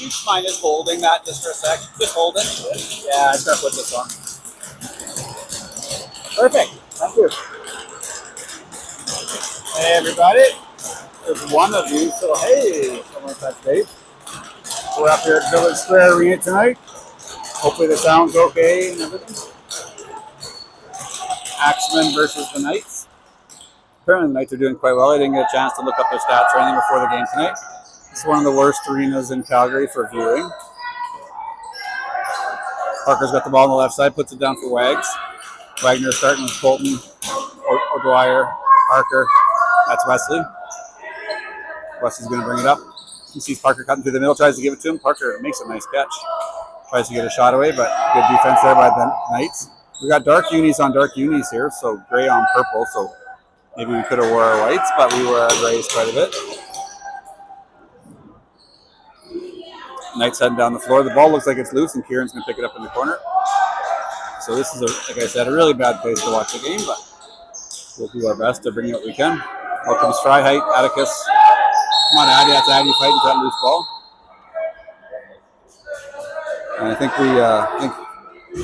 you mind just holding that just for a sec? Just hold it. Yeah, I gotta put this on. Perfect. Thank you. Hey, everybody. There's one of you, so hey, someone touch base. We're up here at Village Square Arena tonight. Hopefully the sound's okay and everything. Axemen versus the Knights. Apparently the Knights are doing quite well. I didn't get a chance to look up their stats or anything before the game tonight. It's one of the worst arenas in Calgary for viewing. Parker's got the ball on the left side, puts it down for Wags. Wagner starting with Colton, O'Dwyer, Parker. That's Wesley. Wesley's going to bring it up. He sees Parker cutting through the middle, tries to give it to him. Parker makes a nice catch. Tries to get a shot away, but good defense there by the Knights. We got dark unis on dark unis here, so gray on purple. So maybe we could have wore our whites, but we wore our grays quite a bit. Knights heading down the floor. The ball looks like it's loose, and Kieran's going to pick it up in the corner. So this is, like I said, a really bad place to watch the game, but we'll do our best to bring what we can. Out comes Freiheit, Atticus. Come on, Addy. That's Addy fighting for that loose ball. And I think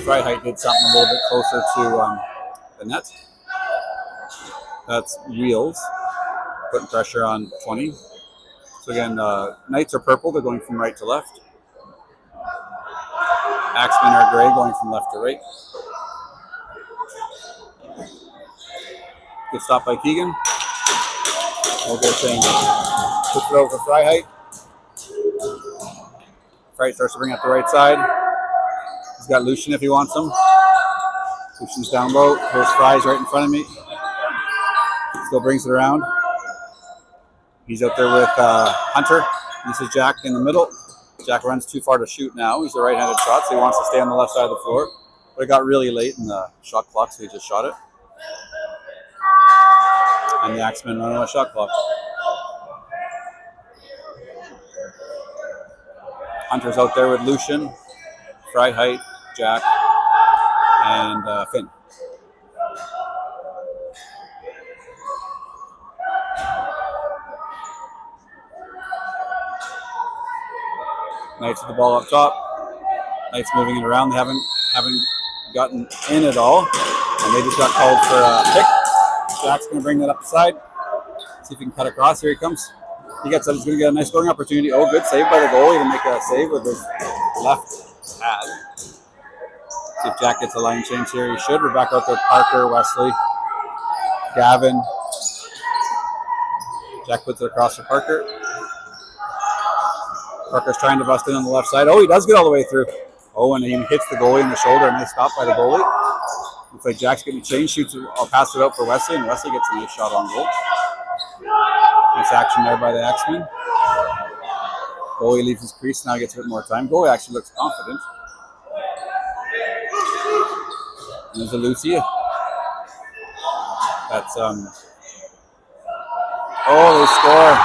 Freiheit did something a little bit closer to the net. That's Wheels putting pressure on 20. So again, Knights are purple. They're going from right to left. Axemen are gray, going from left to right. Good stop by Keegan. We'll get a change. Puts it over for Freiheit. Freiheit starts to bring up the right side. He's got Lucian if he wants him. Lucian's down low. Here's Fries right in front of me. Still brings it around. He's out there with Hunter. This is Jack in the middle. Jack runs too far to shoot now. He's a right-handed shot, so he wants to stay on the left side of the floor. But it got really late in the shot clock, so he just shot it. And the Axemen run on a shot clock. Hunter's out there with Lucian, Freiheit, Jack, and Finn. Knights with the ball up top. Knights moving it around. They haven't gotten in at all, and they just got called for a pick. Jack's going to bring that up the side. See if he can cut across. Here he comes. He gets it. He's going to get a nice scoring opportunity. Oh, good save by the goalie to make a save with his left pad. See if Jack gets a line change here. He should. We're back out there. Parker, Wesley, Gavin. Jack puts it across for Parker. Parker's trying to bust in on the left side. Oh, he does get all the way through. Oh, and he hits the goalie in the shoulder. A nice stop by the goalie. Looks like Jack's getting changed. Shoots it. I'll pass it out for Wesley, and Wesley gets a nice shot on goal. Nice action there by the Axemen. Goalie leaves his crease. Now gets a bit more time. Goalie actually looks confident. And there's a Lucia. That's oh, they score.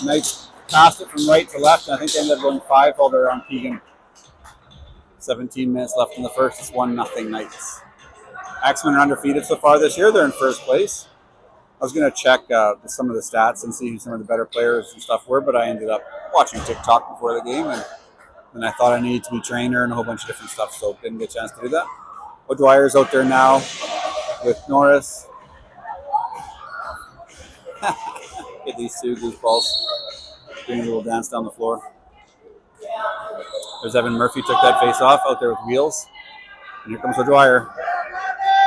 Knights passed it from right to left, and I think they ended up going 5 while they're on Keegan. 17 minutes left in the first. It's 1-0 Knights. Axemen are undefeated so far this year. They're in first place. I was going to check some of the stats and see who some of the better players and stuff were, but I ended up watching TikTok before the game, and I thought I needed to be trainer and a whole bunch of different stuff, so didn't get a chance to do that. O'Dwyer's out there now with Norris. Get these two goofballs doing a little dance down the floor. There's Evan Murphy, took that face off out there with Wheels. And here comes O'Dwyer.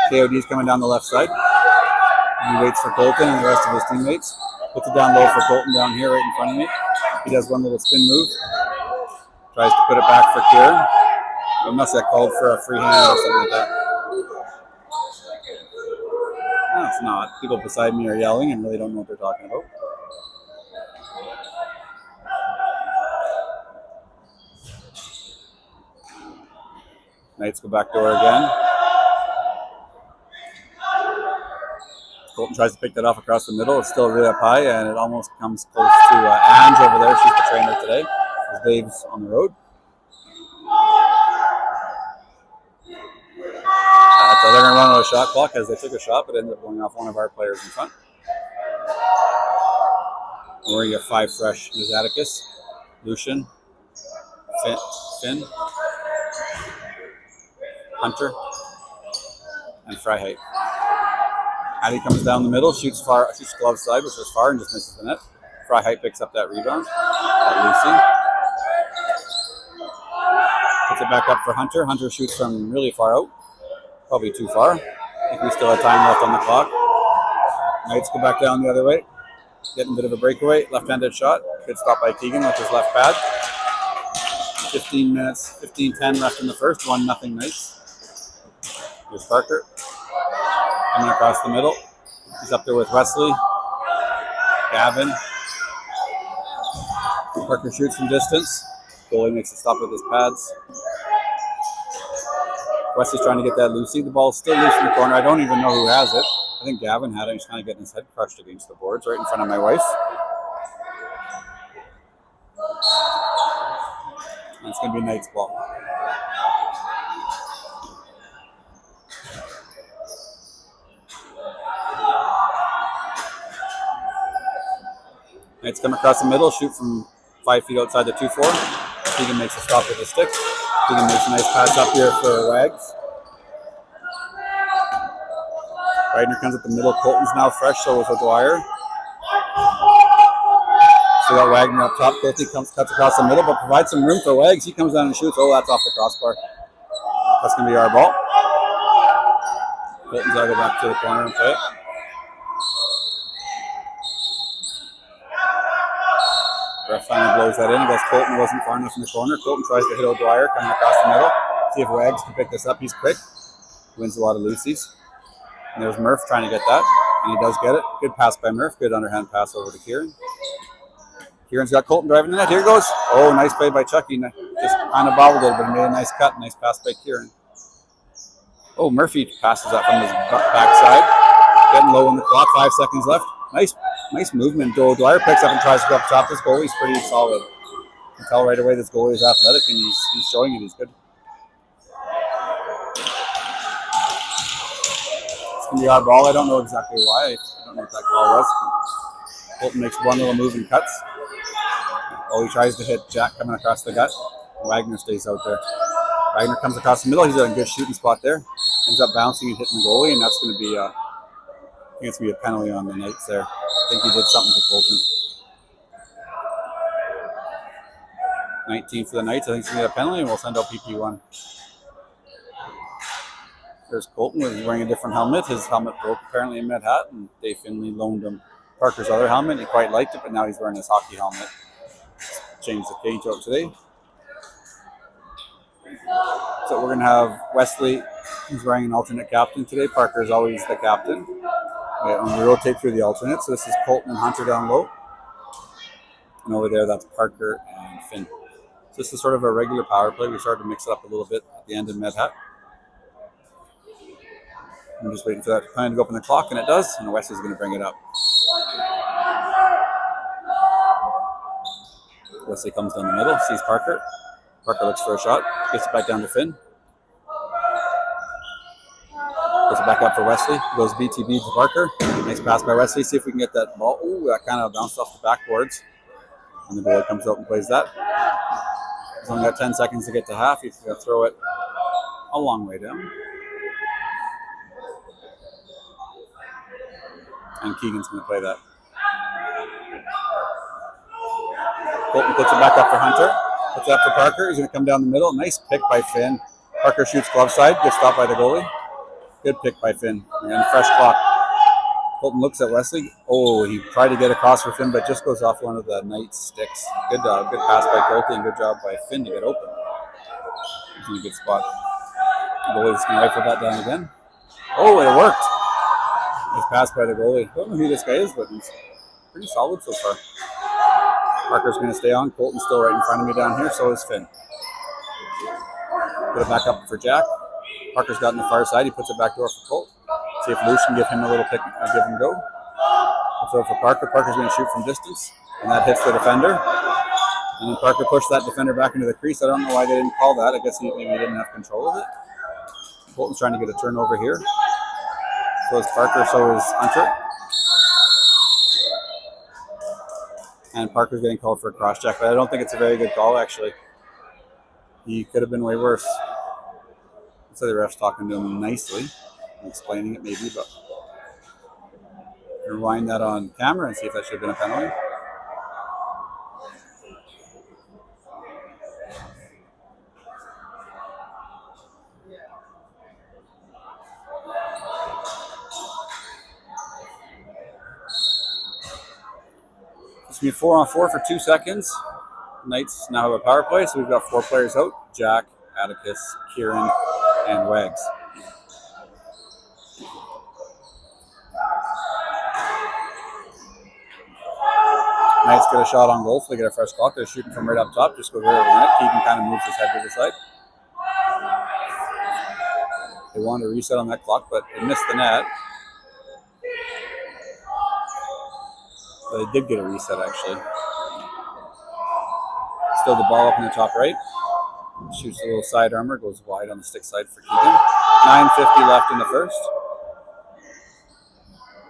KOD's coming down the left side. He waits for Colton and the rest of his teammates. Puts it down low for Colton down here right in front of me. He does one little spin move. Tries to put it back for Kieran. It must have called for a free hand or something like that. No, it's not. People beside me are yelling and really don't know what they're talking about. Knights go back door again. Colton tries to pick that off across the middle. It's still really up high, and it almost comes close to Ange over there. She's the trainer today, as Dave's on the road. So they're going to run out of shot clock as they took a shot, but ended up going off one of our players in front. Or you have 5 fresh. There's Atticus, Lucian, Finn, Hunter, and Freiheit. Addy comes down the middle, shoots glove side, which is far, and just misses the net. Freiheit picks up that rebound. Lucy puts it back up for Hunter. Hunter shoots from really far out, probably too far. I think we still have time left on the clock. Knights go back down the other way, getting a bit of a breakaway. Left-handed shot. Good stop by Keegan with his left pad. 15 minutes, 15-10 left in the first. 1-0 Knights. Here's Parker coming across the middle. He's up there with Wesley, Gavin. Parker shoots from distance. Goalie makes a stop with his pads. Wesley's trying to get that loose. The ball's still loose in the corner. I don't even know who has it. I think Gavin had it. He's kind of getting his head crushed against the boards right in front of my wife. And it's going to be Knight's ball. Knights come across the middle, shoot from 5 feet outside the 2-4. Keegan makes a stop with the stick. Keegan makes a nice pass up here for Wags. Ryder comes up the middle. Colton's now fresh, so is O'Dwyer. So got Wagner up top. Colty cuts across the middle, but provides some room for Wags. He comes down and shoots. Oh, that's off the crossbar. That's going to be our ball. Colton's got to go back to the corner and play it. Ref finally blows that in. I guess Colton wasn't far enough in the corner. Colton tries to hit O'Dwyer coming across the middle. See if Wags can pick this up. He's quick. Wins a lot of loosies. And there's Murph trying to get that. And he does get it. Good pass by Murph. Good underhand pass over to Kieran. Kieran's got Colton driving the net. Here he goes. Oh, nice play by Chucky. Just kind of bobbled it, but he made a nice cut. Nice pass by Kieran. Oh, Murphy passes that from his backside. Getting low on the clock. 5 seconds left. Nice movement. O'Dwyer picks up and tries to go up top. This goalie's pretty solid. You can tell right away this goalie is athletic, and he's showing it. He's good. It's going to be our ball. I don't know exactly why. I don't know what that call was. Colton makes one little move and cuts. Oh, he tries to hit Jack coming across the gut. Wagner stays out there. Wagner comes across the middle. He's in a good shooting spot there. Ends up bouncing and hitting the goalie, and that's going to be I think it's going to be a penalty on the Knights there. I think he did something to Colton. 19 for the Knights. I think it's going to be a penalty, and we'll send out PP1. There's Colton. He's wearing a different helmet. His helmet broke apparently in Mid-Hat, and Dave Finley loaned him Parker's other helmet. He quite liked it, but now he's wearing his hockey helmet. Changed the cage out today. So we're going to have Wesley. He's wearing an alternate captain today. Parker is always the captain. And we rotate through the alternates. So this is Colton and Hunter down low. And over there, that's Parker and Finn. So this is sort of a regular power play. We started to mix it up a little bit at the end of Mid-Hat. I'm just waiting for that plan to go up on the clock, and it does. And Wesley's going to bring it up. Wesley comes down the middle, sees Parker. Parker looks for a shot, gets it back down to Finn. Goes it back up for Wesley. Goes BTB to Parker. Nice pass by Wesley. See if we can get that ball. Ooh, that kind of bounced off the backboards. And the goalie comes out and plays that. He's only got 10 seconds to get to half. He's going to throw it a long way down. And Keegan's going to play that. Colton puts it back up for Hunter. Puts it up for Parker. He's going to come down the middle. Nice pick by Finn. Parker shoots glove side. Good stop by the goalie. Good pick by Finn. And fresh clock. Colton looks at Wesley. Oh, he tried to get across for Finn, but just goes off one of the Knights' sticks. Good pass by Colton, and good job by Finn to get open. He's in a good spot. The goalie's going to rifle that down again. Oh, it worked. Nice pass by the goalie. I don't know who this guy is, but he's pretty solid so far. Parker's going to stay on. Colton's still right in front of me down here, so is Finn. Put it back up for Jack. Parker's got on the far side. He puts it back door for Colt. See if Luce can give him a little pick, give him go. Puts it over for Parker. Parker's going to shoot from distance, and that hits the defender. And then Parker pushed that defender back into the crease. I don't know why they didn't call that. I guess maybe he didn't have control of it. Colton's trying to get a turnover here. So is Parker, so is Hunter. And Parker's getting called for a cross check, but I don't think it's a very good call, actually. He could have been way worse. So the ref's talking to him nicely, explaining it maybe, but rewind that on camera and see if that should have been a penalty. It's going to be 4-on-4 for 2 seconds. Knights now have a power play, so we've got 4 players out. Jack, Atticus, Kieran, and Wags. Knights get a shot on goal, so they get a fresh clock. They're shooting from right up top, just goes right over the net. Keegan kind of moves his head to the side. They wanted to reset on that clock, but it missed the net. So they did get a reset, actually. Still the ball up in the top right. Shoots a little side armor, goes wide on the stick side for Keegan. 9:50 left in the first.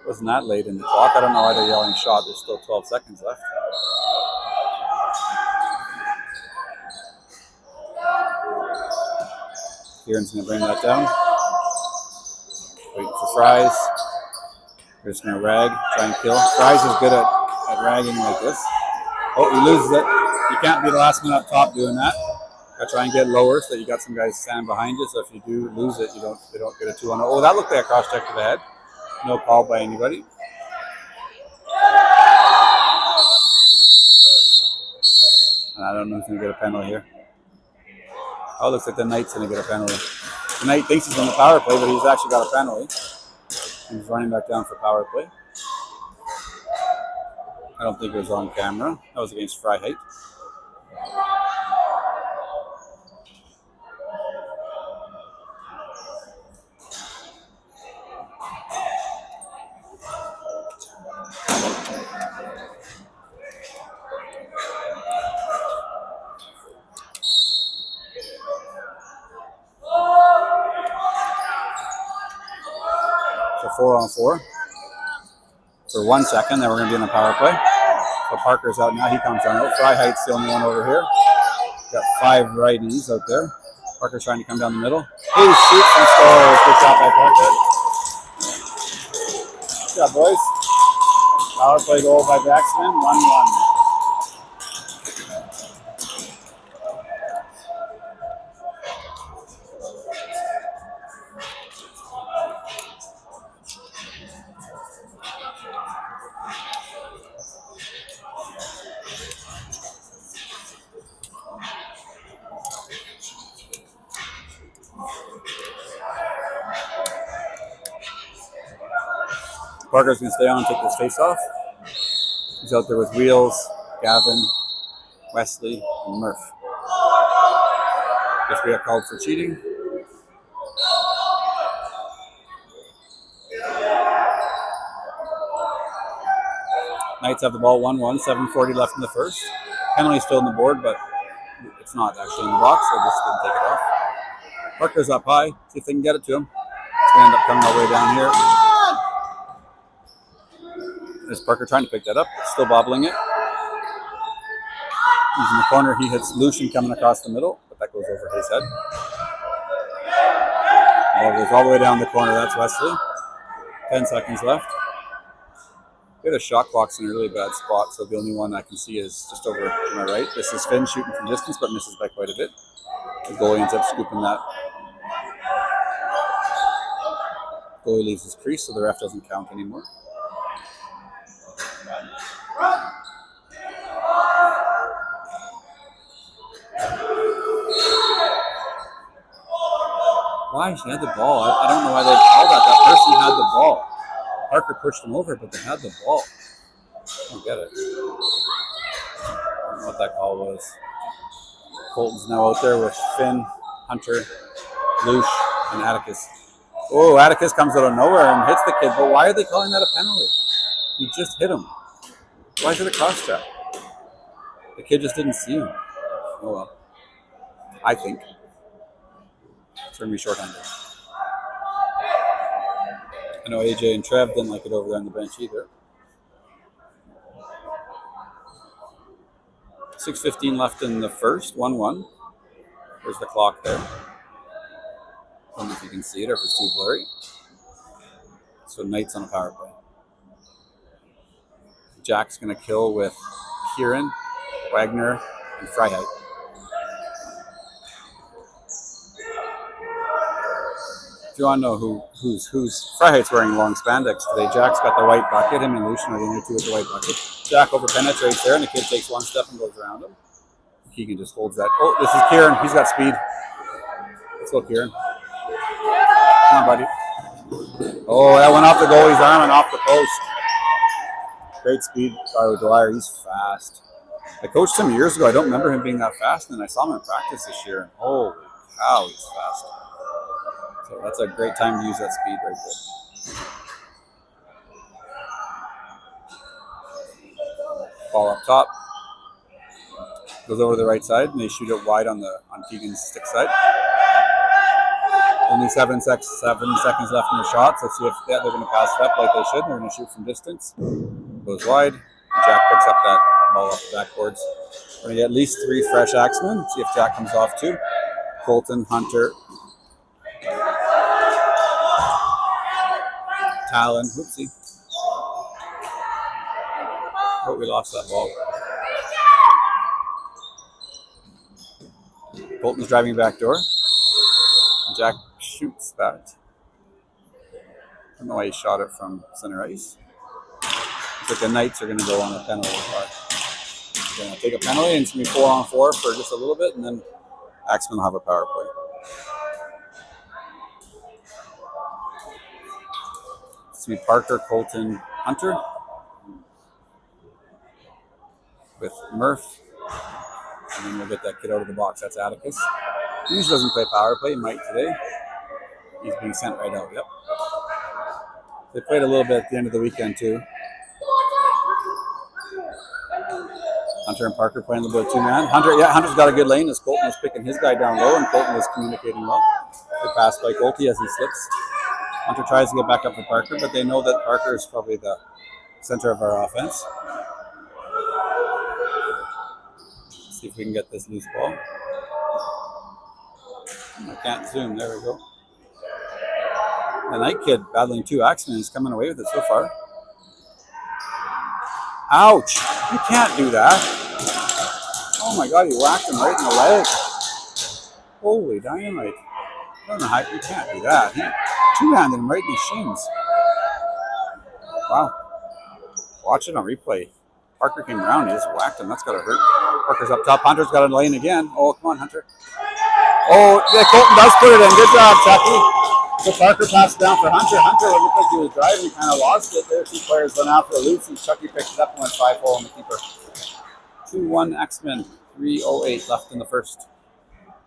Wasn't that late in the clock? I don't know why they're yelling shot. There's still 12 seconds left. Kieran's going to bring that down. Waiting for Fries. They're just going to rag, try and kill. Fries is good at ragging like this. Oh, he loses it. You can't be the last one up top doing that. Got to try and get lower so that you got some guys stand behind you. So if you do lose it, they don't get a 2-on-0. Oh, that looked like a cross check to the head. No call by anybody. And I don't know who's going to get a penalty here. Oh, it looks like the Knight's going to get a penalty. The Knight thinks he's on the power play, but he's actually got a penalty. He's running back down for power play. I don't think it was on camera. That was against Freiheit. So 4-on-4 for 1 second. Then we're going to be in a power play. So Parker's out now. He comes on out. Freiheit's the only one over here. Got 5 righties out there. Parker's trying to come down the middle. He shoots and scores. Good shot by Parker. Good job, boys. Power play goal by the Axemen. 1-1. Parker's going to stay on and take this face off. He's out there with Wheels, Gavin, Wesley, and Murph. Guess we got called for cheating. Knights have the ball 1-1, 7:40 left in the first. Penalty still on the board, but it's not actually in the box, so I just didn't take it off. Parker's up high, see if they can get it to him. It's going to end up coming all the way down here. There's Parker trying to pick that up, still bobbling it. He's in the corner, he hits Lucian coming across the middle, but that goes over his head. Ball goes all the way down the corner, that's Wesley. 10 seconds left. We had a shot clock's in a really bad spot, so the only one I can see is just over to my right. This is Finn shooting from distance, but misses by quite a bit. The goalie ends up scooping that. Goalie leaves his crease, so the ref doesn't count anymore. Why? She had the ball. I don't know why they called that. That person had the ball. Parker pushed him over, but they had the ball. I don't get it. I don't know what that call was. Colton's now out there with Finn, Hunter, Lush, and Atticus. Oh, Atticus comes out of nowhere and hits the kid, but why are they calling that a penalty? He just hit him. Why is it a cross check? The kid just didn't see him. Oh well. I think. It's going to be shorthanded. I know AJ and Trev didn't like it over there on the bench either. 6:15 left in the first, 1-1. There's the clock there. I don't know if you can see it or if it's too blurry. So Knights on a power play. Jack's going to kill with Kieran, Wagner, and Freiheit. If you want to know who's Freiheit's wearing long spandex today. Jack's got the white bucket. Him and Lucian are the only two with the white bucket. Jack over penetrates there, and the kid takes one step and goes around him. Keegan just holds that. Oh, this is Kieran. He's got speed. Let's go, Kieran. Come on, buddy. Oh, that went off the goalie's arm and off the post. Great speed by Dwyer. He's fast. I coached him years ago. I don't remember him being that fast, and I saw him in practice this year. Holy cow, he's fast. So that's a great time to use that speed right there. Ball up top. Goes over the right side, and they shoot it wide on Keegan's stick side. Only 7 seconds left in the shot. So let's see if they're going to pass it up like they should. They're going to shoot from distance. Goes wide. Jack picks up that ball off the backboards. We're going to get at least 3 fresh Axemen. See if Jack comes off too. Colton, Hunter, Talon. Oopsie. Oh, we lost that ball. Colton's driving back door. Jack shoots that. I don't know why he shot it from center ice. But the Knights are going to go on a penalty. They're going to take a penalty, and it's going to be 4-on-4 for just a little bit, and then Axemen will have a power play. It's going to be Parker, Colton, Hunter with Murph. And then we'll get that kid out of the box. That's Atticus. He usually doesn't play power play. He might today. He's being sent right out. Yep. They played a little bit at the end of the weekend too. Hunter and Parker playing a little bit of 2-man. Hunter's got a good lane as Colton was picking his guy down low, and Colton was communicating well. They pass by Colty as he slips. Hunter tries to get back up to Parker, but they know that Parker is probably the center of our offense. See if we can get this loose ball. I can't zoom. There we go. The Knight kid battling 2 Axemen. He's coming away with it so far. Ouch! You can't do that. Oh my God! He whacked him right in the leg. Holy dynamite! I don't know how you can't do that. He 2-handed him right in the shins. Wow! Watch it on replay. Parker came around. He just whacked him. That's gotta hurt. Parker's up top. Hunter's got a lane again. Oh, come on, Hunter. Oh, yeah, Colton does put it in. Good job, Chucky. So Parker passed down for Hunter. Hunter looked like he was driving. He kind of lost it. There, 2 players went out for a loose, and Chucky picked it up and went 5-hole on the keeper. 2-1 Axemen. 3:08 left in the first.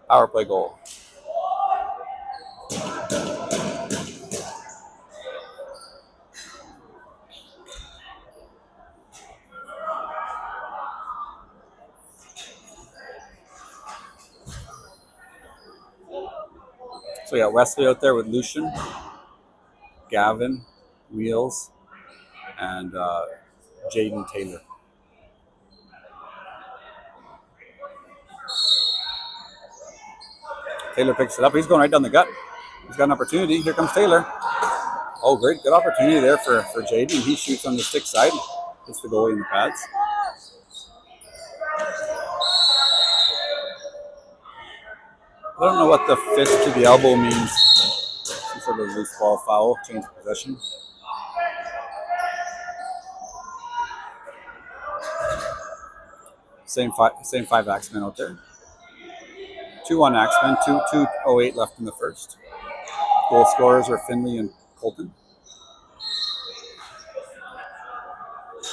Power play goal. So yeah, Wesley out there with Lucian, Gavin, Wheels, and Jaden Taylor. Taylor picks it up. He's going right down the gut. He's got an opportunity. Here comes Taylor. Oh, great. Good opportunity there for Jaden. He shoots on the stick side. Hits the goalie in the pads. I don't know what the fist to the elbow means. Some sort of loose ball foul, change of possession. Same five Axemen out there. 2-1 Axemen, 2:08 left in the first. Goal scorers are Finley and Colton.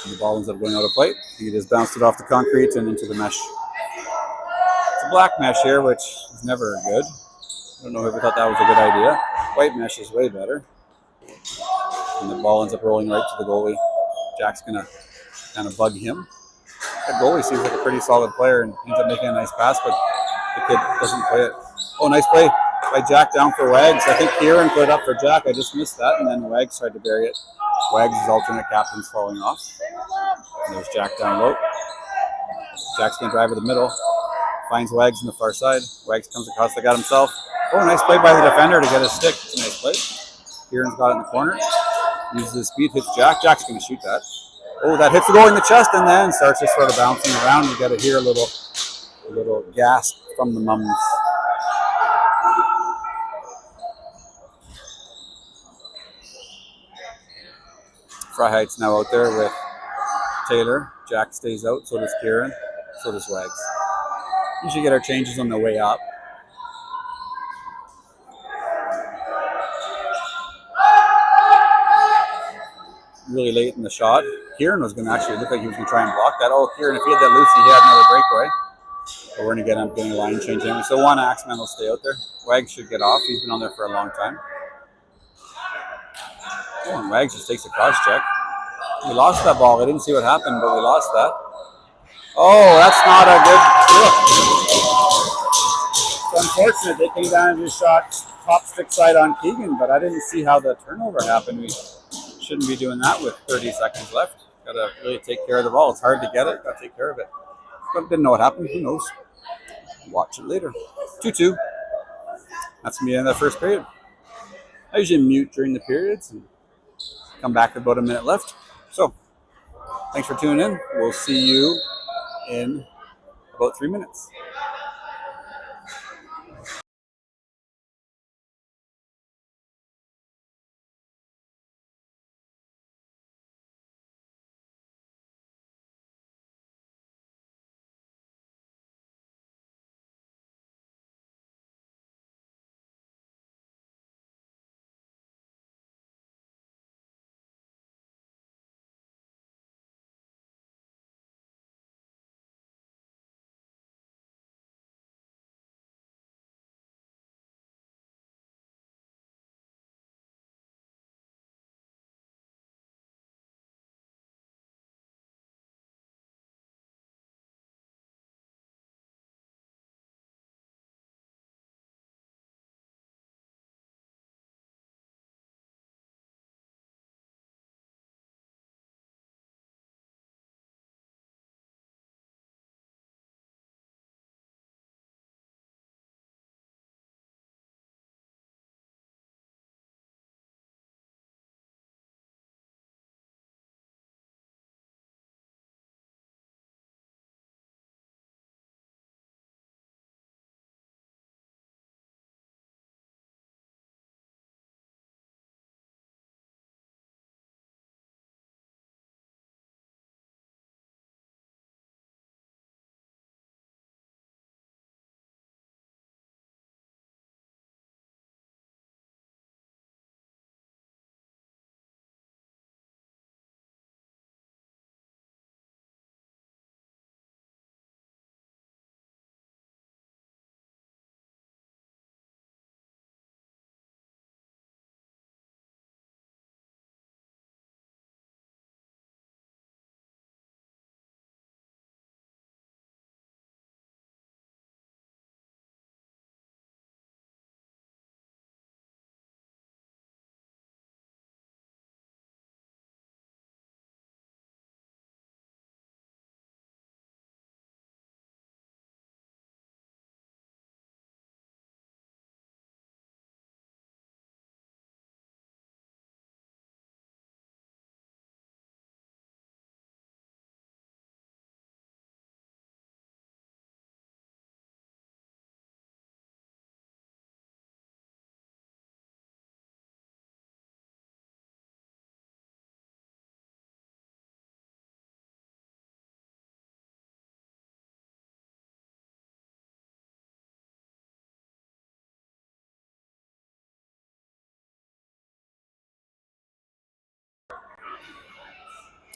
And the ball ends up going out of play. He just bounced it off the concrete and into the mesh. It's a black mesh here, which is never good. I don't know whoever thought that was a good idea. White mesh is way better. And the ball ends up rolling right to the goalie. Jack's going to kind of bug him. That goalie seems like a pretty solid player and ends up making a nice pass, but the kid doesn't play it. Oh, nice play by Jack down for Wags. I think Kieran put it up for Jack. I just missed that, and then Wags tried to bury it. Wags' alternate captain's falling off. And there's Jack down low. Jack's going to drive to the middle. Finds Wags on the far side. Wags comes across the gut himself. Oh, nice play by the defender to get his stick. It's a nice play. Kieran's got it in the corner. Uses his speed, hits Jack. Jack's going to shoot that. Oh, that hits the goal in the chest and then starts just sort of bouncing around. You got to hear a little gasp from the mums. Freiheit's now out there with Taylor. Jack stays out, so does Kieran, so does Wags. Usually get our changes on the way up. Really late in the shot. Kieran was going to actually look like he was going to try and block that. Oh, Kieran, if he had that loose, he had another breakaway. But we're going to get him doing a line change anyway. So one Axemen will stay out there. Wags should get off. He's been on there for a long time. Oh, and Wags just takes a cross check. We lost that ball. I didn't see what happened, but we lost that. Oh, that's not a good look. It's unfortunate they came down and just shot top stick side on Keegan, but I didn't see how the turnover happened. We shouldn't be doing that with 30 seconds left. Got to really take care of the ball. It's hard to get it. Got to take care of it. But didn't know what happened. Who knows? Watch it later. 2-2. That's me in the first period. I usually mute during the periods and come back with about a minute left. So, thanks for tuning in. We'll see you in about 3 minutes.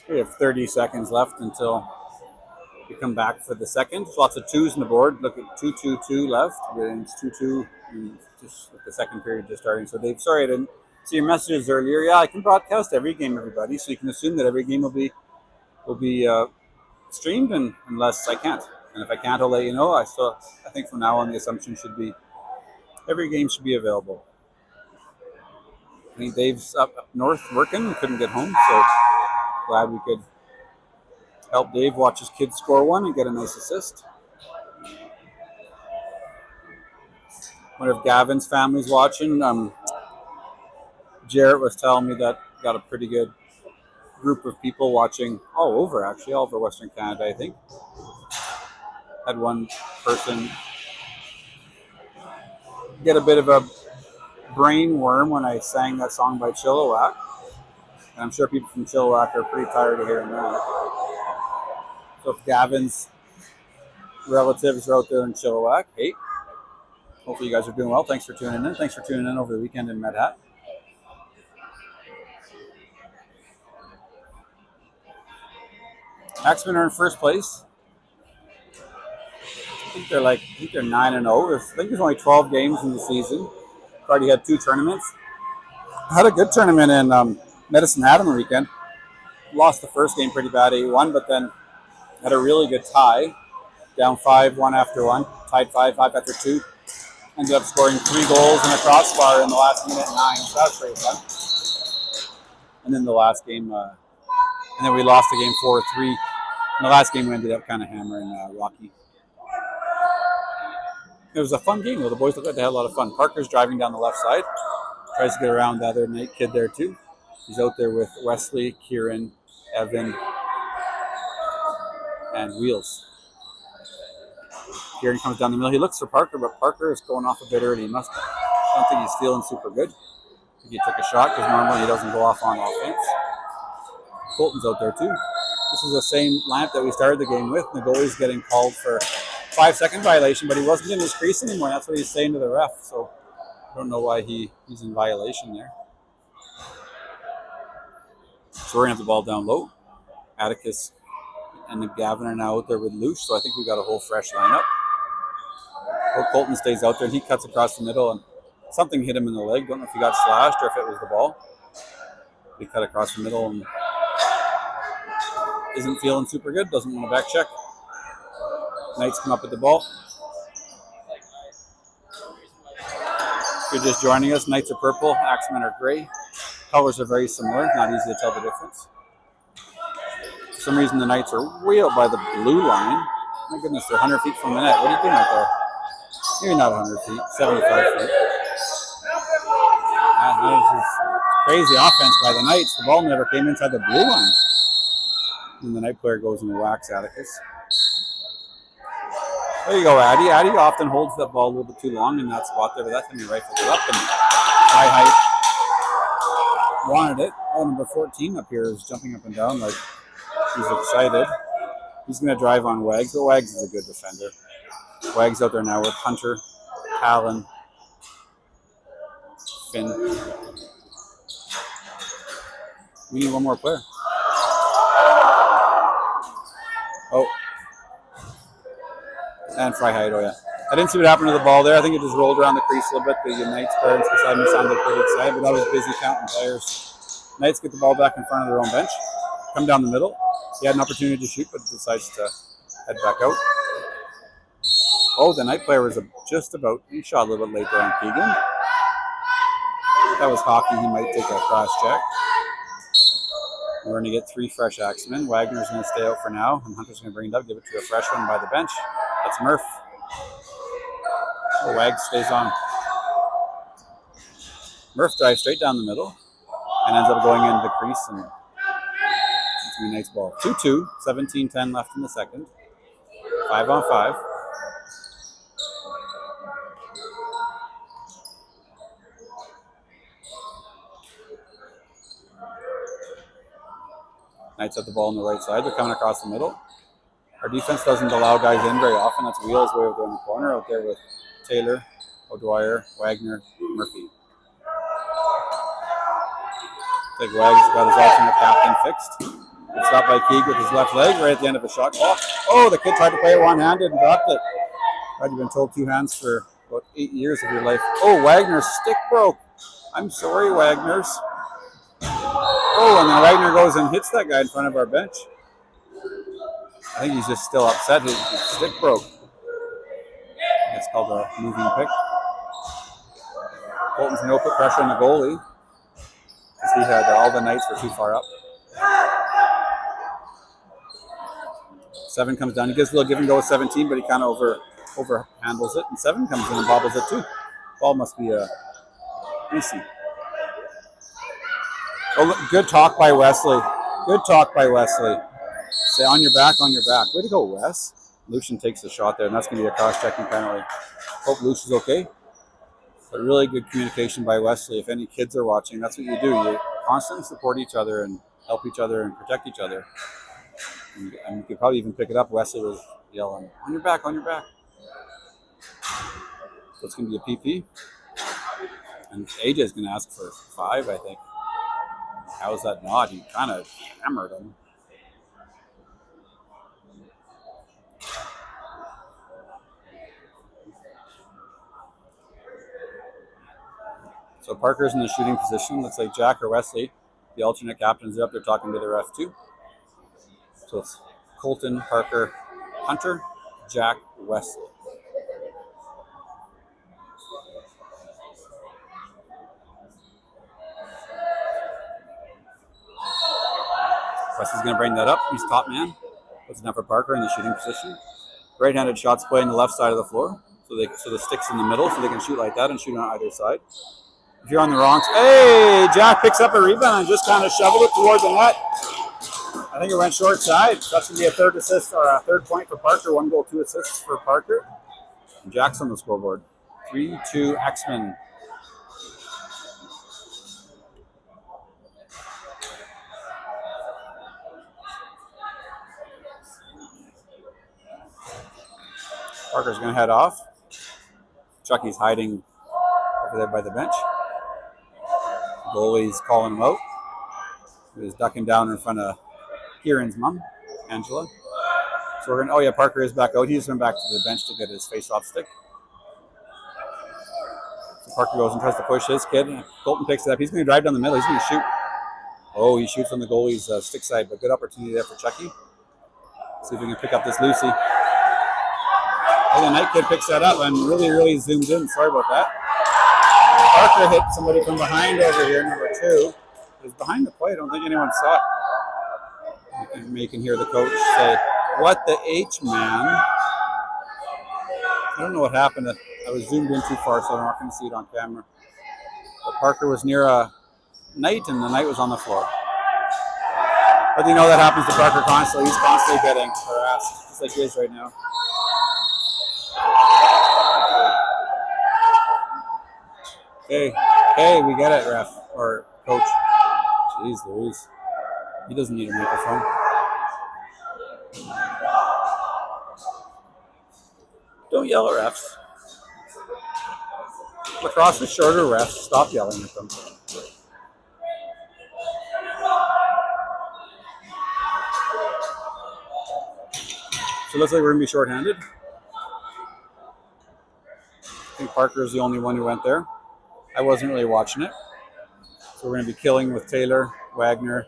We have 30 seconds left until we come back for the second. Lots of twos on the board. Look at 2-2-2 left. It's 2-2. Just with the second period just starting. So Dave, sorry I didn't see your messages earlier. Yeah, I can broadcast every game, everybody. So you can assume that every game will be streamed, and unless I can't. And if I can't, I'll let you know. I think from now on the assumption should be every game should be available. I think Dave's up north working, couldn't get home, so glad we could Help Dave watch his kids score one and get a nice assist. Wonder if Gavin's family's watching. Jarrett was telling me that got a pretty good group of people watching all over Western Canada, I think. Had one person get a bit of a brain worm when I sang that song by Chilliwack. And I'm sure people from Chilliwack are pretty tired of hearing that. So if Gavin's relatives are out there in Chilliwack, hey, hopefully you guys are doing well. Thanks for tuning in. Thanks for tuning in over the weekend in Medhat. Axemen are in first place. I think they're 9-0. I think there's only 12 games in the season. Already had 2 tournaments. Had a good tournament in Medicine Hat on the weekend. Lost the first game pretty bad, 8-1, but then had a really good tie. Down 5-1 after 1. Tied 5-5 after 2. Ended up scoring 3 goals and a crossbar in the last minute 9. So that was pretty fun. And then the last game, and then we lost the game 4-3. In the last game, we ended up kind of hammering Rocky. It was a fun game, though. The boys looked like they had a lot of fun. Parker's driving down the left side. Tries to get around the other night kid there, too. He's out there with Wesley, Kieran, Evan, and Wheels. Kieran comes down the middle. He looks for Parker, but Parker is going off a bit early. I don't think he's feeling super good. I think he took a shot because normally he doesn't go off on offense. Colton's out there, too. This is the same lamp that we started the game with. The goalie's getting called for 5-second violation, but he wasn't in his crease anymore. That's what he's saying to the ref. So I don't know why he's in violation there. So we're going to have the ball down low. Atticus and Gavin are now out there with Luce, so I think we got a whole fresh lineup. Colton stays out there, and he cuts across the middle, and something hit him in the leg. Don't know if he got slashed or if it was the ball. He cut across the middle and isn't feeling super good. Doesn't want to back check. Knights come up with the ball. If you're just joining us, Knights are purple, Axemen are gray. Colors are very similar, not easy to tell the difference. For some reason, the Knights are way out by the blue line. My goodness, they're 100 feet from the net. What are you doing out there? Maybe not 100 feet, 75 feet. That is crazy offense by the Knights. The ball never came inside the blue line. And the Knight player goes and whacks Atticus. There you go, Addy. Addy often holds that ball a little bit too long in that spot there, but that time he rifled it up and high height. Wanted it. Oh, number 14 up here is jumping up and down like he's excited. He's going to drive on Wags, but Wags is a good defender. Wags out there now with Hunter, Callan, Finn. We need one more player. Oh. And Freiheit, oh yeah. I didn't see what happened to the ball there. I think it just rolled around the crease a little bit. The Knights parents beside me sounded pretty excited, but I was busy counting players. Knights get the ball back in front of their own bench. Come down the middle. He had an opportunity to shoot, but decides to head back out. Oh, the Knight player was just about, he shot a little bit late there on Keegan. That was hockey. He might take a cross check. We're going to get 3 fresh Axemen. Wagner's going to stay out for now, and Hunter's going to bring it up, give it to a fresh one by the bench. That's Murph. Oh, Wags stays on. Murph drives straight down the middle and ends up going into the crease, and it's a Knights ball. 2-2, 17-10 left in the second. 5-on-5. Knights have the ball on the right side. They're coming across the middle. Our defense doesn't allow guys in very often. That's Wheels way over there in the corner, out there with Taylor, O'Dwyer, Wagner, Murphy. I think Wags got his alternate captain fixed. It's stopped by Keeg with his left leg right at the end of a shot clock. Oh, the kid tried to play it one-handed and dropped it. You've been told 2 hands for about 8 years of your life. Oh, Wagner's stick broke. I'm sorry, Wagner's. Oh, and then Wagner goes and hits that guy in front of our bench. I think he's just still upset. His stick broke. It's called a moving pick. Colton's going to put pressure on the goalie because he had all the Knights were too far up. 7 comes down. He gives a little give and go with 17, but he kind of over handles it. And 7 comes in and bobbles it too. Ball must be easy. Oh, good talk by Wesley. Good talk by Wesley. Say on your back, on your back. Way to go, Wes. Lucian takes the shot there, and that's going to be a cross-checking penalty. Hope Lucian's okay. But really good communication by Wesley. If any kids are watching, that's what you do. You constantly support each other and help each other and protect each other. And you could probably even pick it up. Wesley was yelling, on your back, on your back. So it's going to be a PP. And AJ is going to ask for 5, I think. How was that not? He kind of hammered him. So Parker's in the shooting position. Looks like Jack or Wesley, the alternate captains, are up there talking to the ref too. So it's Colton, Parker, Hunter, Jack, Wesley. Wesley's going to bring that up. He's top man. Puts it down for Parker in the shooting position. Right-handed shots play on the left side of the floor. So the stick's in the middle, so they can shoot like that and shoot on either side. If you're on the wrong side, hey, Jack picks up a rebound and just kind of shoveled it towards the net. I think it went short side. That's going to be a third assist or a third point for Parker. 1 goal, 2 assists for Parker. And Jack's on the scoreboard. 3-2 Axemen. Parker's going to head off. Chucky's hiding over there by the bench. Goalie's calling him out. He was ducking down in front of Kieran's mom, Angela. So we're going to, oh yeah, Parker is back out. He's been back to the bench to get his face-off stick. So Parker goes and tries to push his kid. Colton picks it up. He's going to drive down the middle. He's going to shoot. Oh, he shoots on the goalie's stick side, but good opportunity there for Chucky. See if we can pick up this Lucy. Oh, the night kid picks that up and really zooms in. Sorry about that. Parker hit somebody from behind over here, number 2. It was behind the play. I don't think anyone saw it. You can hear the coach say, "What the H, man?" I don't know what happened. I was zoomed in too far, so I'm not going to see it on camera. But Parker was near a Knight, and the Knight was on the floor. But you know that happens to Parker constantly. He's constantly getting harassed, just like he is right now. Hey, we get it, ref or coach. Jeez Louise. He doesn't need a microphone. Don't yell at refs. Lacrosse is shorter, refs. Stop yelling at them. So it looks like we're going to be shorthanded. I think Parker is the only one who went there. I wasn't really watching it. So we're going to be killing with Taylor, Wagner.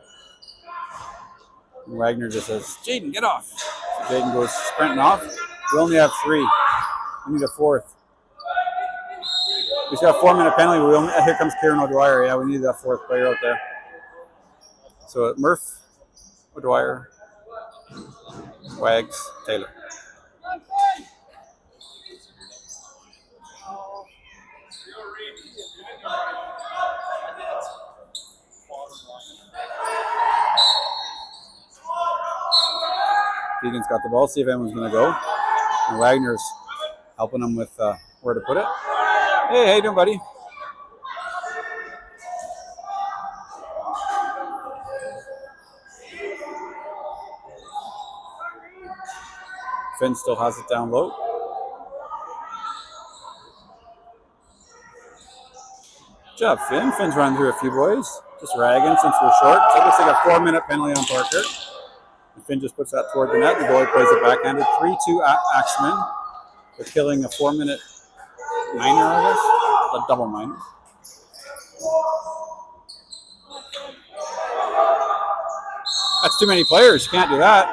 And Wagner just says, Jaden, get off. So Jaden goes sprinting off. We only have 3. We need a 4th. We've got a 4-minute penalty. Here comes Kieran O'Dwyer. Yeah, we need that 4th player out there. So Murph, O'Dwyer, Wags, Taylor. Keegan's got the ball. See if anyone's going to go. And Wagner's helping him with where to put it. Hey, how you doing, buddy? Finn still has it down low. Good job, Finn. Finn's running through a few boys. Just ragging since we're short. So it looks like a 4-minute penalty on Parker. And Finn just puts that toward the net. The goalie plays it backhanded. 3-2 Axemen. They're killing a 4-minute minor, I guess. A double minor. That's too many players. You can't do that.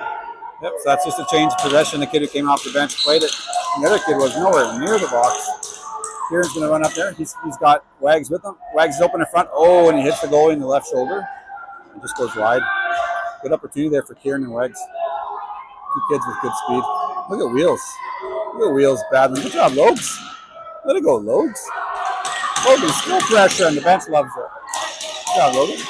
Yep, so that's just a change of possession. The kid who came off the bench played it. And the other kid was nowhere near the box. Kieran's going to run up there. He's got Wags with him. Wags is open in front. Oh, and he hits the goalie in the left shoulder. It just goes wide. Good opportunity there for Kieran and Wags. Two kids with good speed. Look at Wheels. Look at Wheels battling. Good job, Logs. Let it go, Logs. Logan, still pressure, and the bench loves it. Good job, Logan.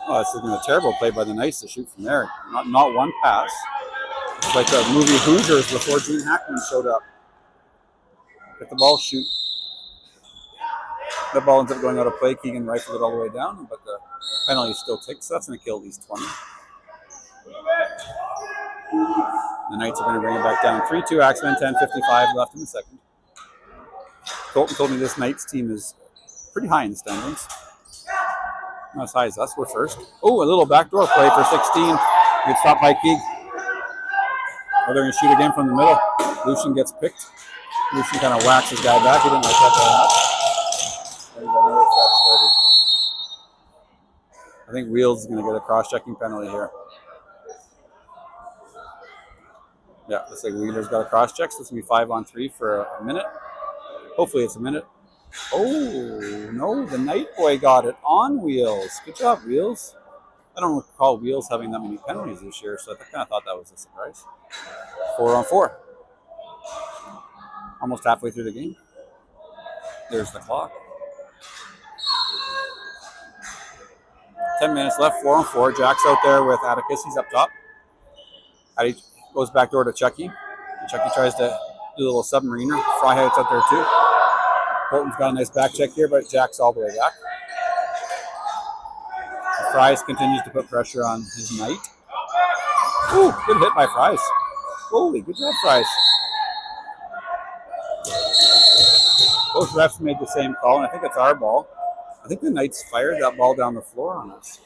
Oh, this is a terrible play by the Knights to shoot from there. Not one pass. It's like the movie Hoosiers before Gene Hackman showed up. Get the ball, shoot. The ball ends up going out of play. Keegan rifled it all the way down, but the penalty still ticks. So that's going to kill at least 20. The Knights are going to bring it back down. 3-2 Axemen, 10:55 left in the second. Colton told me this Knights team is pretty high in the standings. Not as high as us. We're first. Oh, a little backdoor play for 16. Good stop by Keeg. Oh, they're going to shoot again from the middle. Lucian gets picked. Lucian kind of whacks his guy back. He didn't like that very much. There you go, another shot 30. I think Wheels is going to get a cross-checking penalty here. Yeah, looks like Wheeler's got a cross-check. So it's going to be 5-on-3 for a minute. Hopefully it's a minute. Oh, no, the Night Boy got it on Wheels. Good job, Wheels. I don't recall Wheels having that many penalties this year, so I kind of thought that was a surprise. 4-on-4. Almost halfway through the game. There's the clock. 10 minutes left, 4-on-4. Jack's out there with Atticus. He's up top. Addy goes back door to Chucky. Chucky tries to do a little submariner. Fryhout's out there too. Colton's got a nice back check here, but Jack's all the way back. Fries continues to put pressure on his Knight. Ooh, good hit by Fries. Holy, good job, Fries. Both refs made the same call, and I think it's our ball. I think the Knights fired that ball down the floor on us.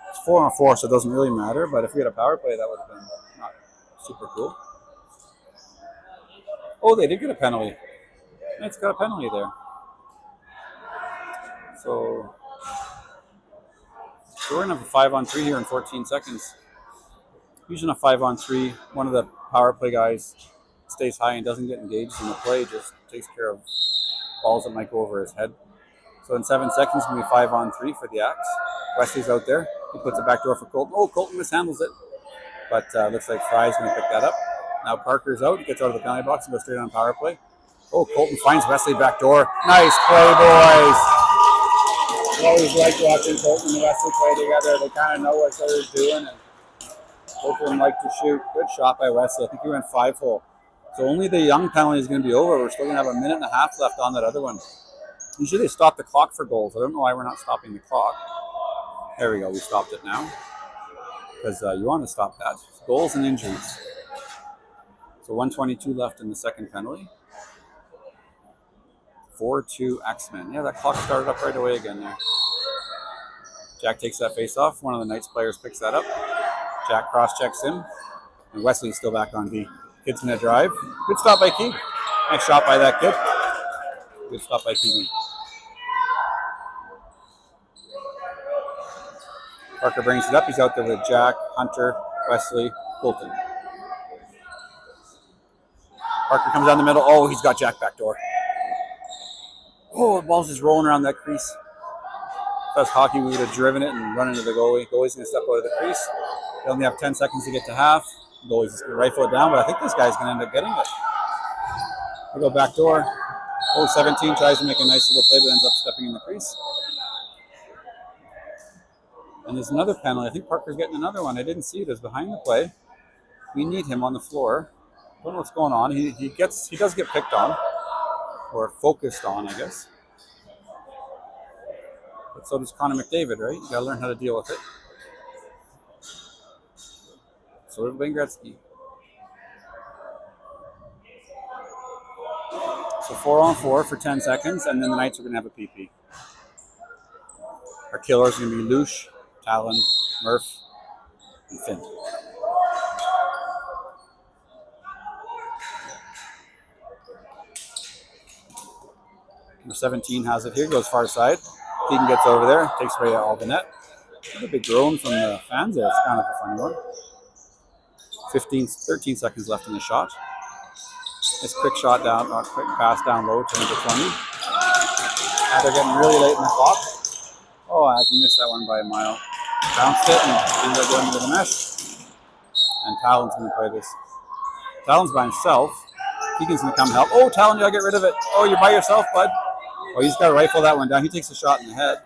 It's 4-on-4, so it doesn't really matter, but if we had a power play, that would have been not super cool. Oh, they did get a penalty. Knights got a penalty there. So we're going to have a 5-on-3 here in 14 seconds. Usually a 5-on-3, one of the power play guys stays high and doesn't get engaged in the play, just takes care of balls that might go over his head. So in 7 seconds, it's going to be 5-on-3 for the Axe. Wesley's out there. He puts it back door for Colton. Oh, Colton mishandles it. But looks like Fry's going to pick that up. Now Parker's out. He gets out of the penalty box and goes straight on power play. Oh, Colton finds Wesley back door. Nice play, boys. I always like watching Colton and Wesley play together. They kind of know what they're doing, and both of them like to shoot. Good shot by Wesley. I think he went 5-hole. So only the young penalty is going to be over. We're still going to have a minute and a half left on that other one. Usually they stop the clock for goals. I don't know why we're not stopping the clock. There we go. We stopped it now because you want to stop that. Goals and injuries. So 1:22 left in the second penalty. 4-2 Axemen. Yeah, that clock started up right away again there. Jack takes that face off. One of the Knights players picks that up. Jack cross-checks him. And Wesley's still back on D. Kid's going to drive. Good stop by Keegan. Nice shot by that kid. Good stop by Keegan. Parker brings it up. He's out there with Jack, Hunter, Wesley, Colton. Parker comes down the middle. Oh, he's got Jack back door. Oh, the ball's just rolling around that crease. If that's hockey, we would have driven it and run into the goalie. Goalie's going to step out of the crease. They only have 10 seconds to get to half. The goalie's just going to rifle it down, but I think this guy's going to end up getting it. We go back door. Oh, 17 tries to make a nice little play, but ends up stepping in the crease. And there's another penalty. I think Parker's getting another one. I didn't see it. It was behind the play. We need him on the floor. Don't know what's going on. He does get picked on. Or focused on, I guess. But so does Connor McDavid, right? You gotta learn how to deal with it. So did Wayne Gretzky. So 4-on-4 for 10 seconds, and then the Knights are gonna have a PP. Our killers are gonna be Lush, Talon, Murph, and Finn. Number 17 has it here, goes far side. Keegan gets over there, takes away all the net. A big groan from the fans there. It's kind of a funny one. 13 seconds left in the shot. Nice quick shot down, quick pass down low to number 20. Now they're getting really late in the clock. Oh, I can miss that one by a mile. Bounced it and ended up going into the mesh. And Talon's going to play this. Talon's by himself. Keegan's going to come help. Oh, Talon, you got to get rid of it. Oh, you're by yourself, bud. Oh, he's got to rifle that one down. He takes a shot in the head.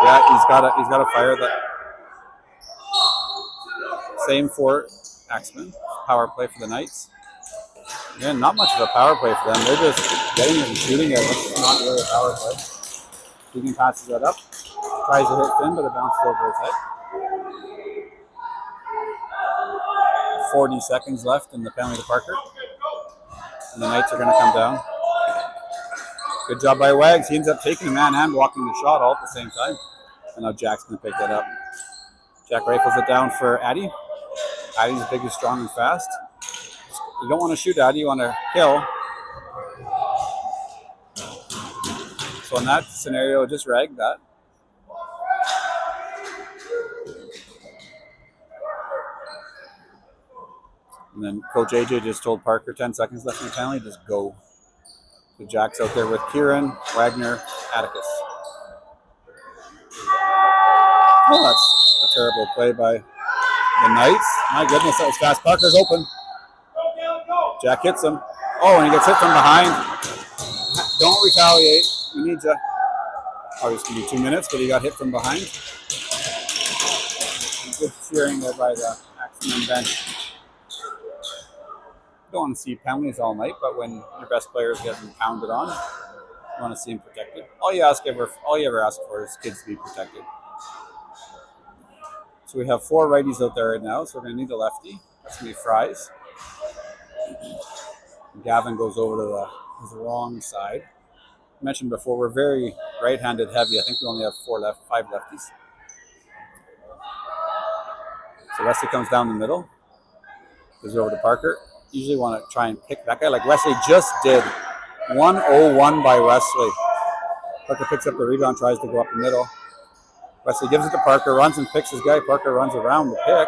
Yeah, he's got to fire that. Same for Axemen. Power play for the Knights. Again, not much of a power play for them. They're just getting it and shooting it. It's not really a power play. Keegan passes that up. Tries to hit Finn, but it bounces over his head. 40 seconds left in the penalty to Parker. And the Knights are going to come down. Good job by Wags. He ends up taking a man and blocking the shot all at the same time. And now Jack's going to pick that up. Jack rifles it down for Addy. Addy's big and strong and fast. You don't want to shoot Addy, you want to kill. So in that scenario, just rag that. And then Coach AJ just told Parker 10 seconds left in the penalty, just go. So Jack's out there with Kieran, Wagner, Atticus. Oh, that's a terrible play by the Knights. My goodness, that was fast. Parker's open. Jack hits him. Oh, and he gets hit from behind. Don't retaliate. We need to. Oh, it's going to be 2 minutes, but he got hit from behind. Good cheering there by the Axemen bench. Don't want to see penalties all night, but when your best player is getting pounded on, you want to see him protected. All you ever ask for is kids to be protected. So we have 4 righties out there right now, so we're going to need a lefty. That's going to be Fries. Gavin goes over to the wrong side. I mentioned before, we're very right-handed heavy. I think we only have 5 lefties. So Wesley comes down the middle. Goes over to Parker. Usually want to try and pick that guy like Wesley just did. 1-0-1 by Wesley. Parker picks up the rebound, tries to go up the middle. Wesley gives it to Parker, runs and picks his guy. Parker runs around the pick